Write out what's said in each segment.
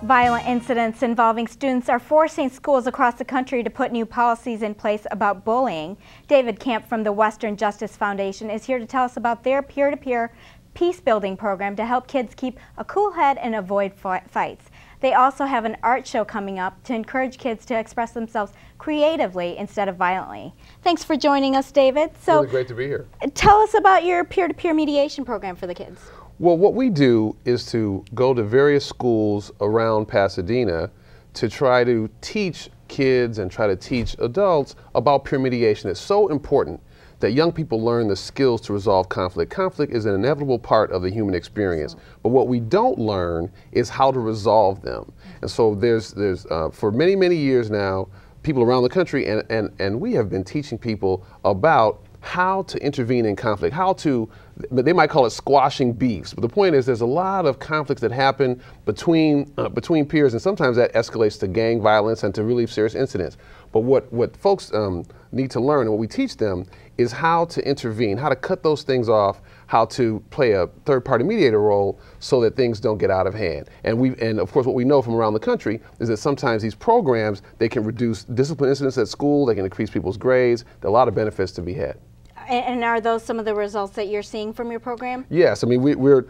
Violent incidents involving students are forcing schools across the country to put new policies in place about bullying. David Campt from the Western Justice Foundation is here to tell us about their peer-to-peer peace-building program to help kids keep a cool head and avoid fights. They also have an art show coming up to encourage kids to express themselves creatively instead of violently. Thanks for joining us, David. So, really great to be here. Tell us about your peer-to-peer mediation program for the kids. Well, what we do is to go to various schools around Pasadena to try to teach kids and try to teach adults about peer mediation. It's so important that young people learn the skills to resolve conflict. Conflict is an inevitable part of the human experience, but what we don't learn is how to resolve them. And so there's for many, many years now, people around the country, and we have been teaching people about how to intervene in conflict, but they might call it squashing beefs. But the point is, there's a lot of conflicts that happen between peers, and sometimes that escalates to gang violence and to really serious incidents. But what folks need to learn, and what we teach them, is how to intervene, how to cut those things off, how to play a third-party mediator role so that things don't get out of hand. And of course, what we know from around the country is that sometimes these programs, they can reduce discipline incidents at school, they can increase people's grades. There are a lot of benefits to be had. And are those some of the results that you're seeing from your program? Yes, I mean we're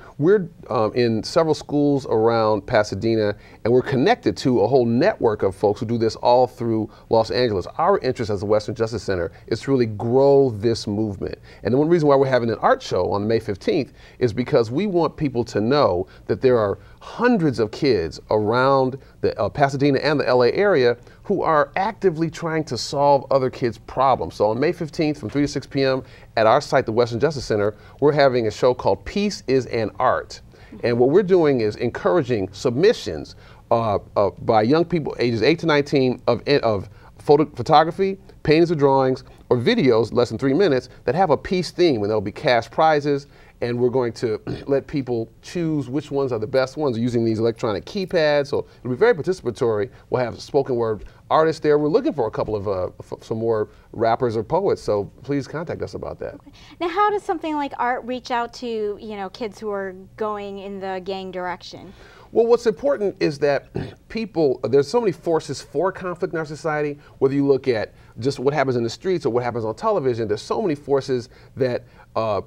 in several schools around Pasadena, and we're connected to a whole network of folks who do this all through Los Angeles. Our interest as the Western Justice Center is to really grow this movement. And the one reason why we're having an art show on May 15th is because we want people to know that there are hundreds of kids around the Pasadena and the LA area who are actively trying to solve other kids' problems. So on May 15th from 3 to 6 p.m. at our site, the Western Justice Center, we're having a show called Peace is an Art. And what we're doing is encouraging submissions by young people ages 8 to 19 of photography, paintings or drawings, or videos less than 3 minutes that have a peace theme, and there'll be cash prizes. And we're going to let people choose which ones are the best ones using these electronic keypads. So it'll be very participatory. We'll have spoken word artists there. We're looking for a couple of some more rappers or poets. So please contact us about that. Okay. Now, how does something like art reach out to kids who are going in the gang direction? Well, what's important is that there's so many forces for conflict in our society, whether you look at just what happens in the streets or what happens on television. There's so many forces that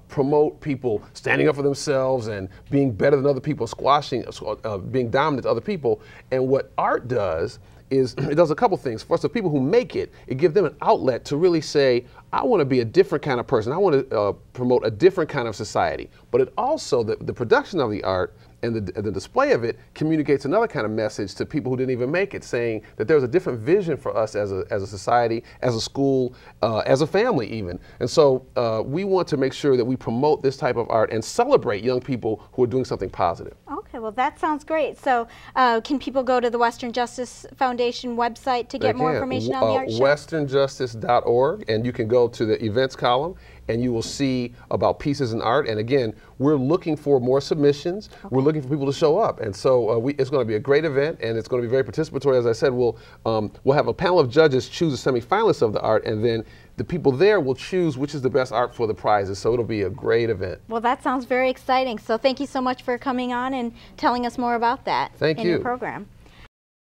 promote people standing up for themselves and being better than other people, being dominant to other people. And what art does is it does a couple things. First, the people who make it gives them an outlet to really say, I want to be a different kind of person. I want to promote a different kind of society. But it also, the production of the art and the display of it communicates another kind of message to people who didn't even make it, saying that there's a different vision for us as a society, as a school, as a family even. And so we want to make sure that we promote this type of art and celebrate young people who are doing something positive. Okay, well that sounds great. So can people go to the Western Justice Foundation website to get more information on the art show? westernjustice.org, and you can go to the events column and you will see about Pieces in Art. And again, we're looking for more submissions. Okay. We're looking for people to show up. And so it's going to be a great event, and it's going to be very participatory. As I said, we'll have a panel of judges choose the semifinalists of the art, and then the people there will choose which is the best art for the prizes. So it'll be a great event. Well, that sounds very exciting. So thank you so much for coming on and telling us more about that in your program.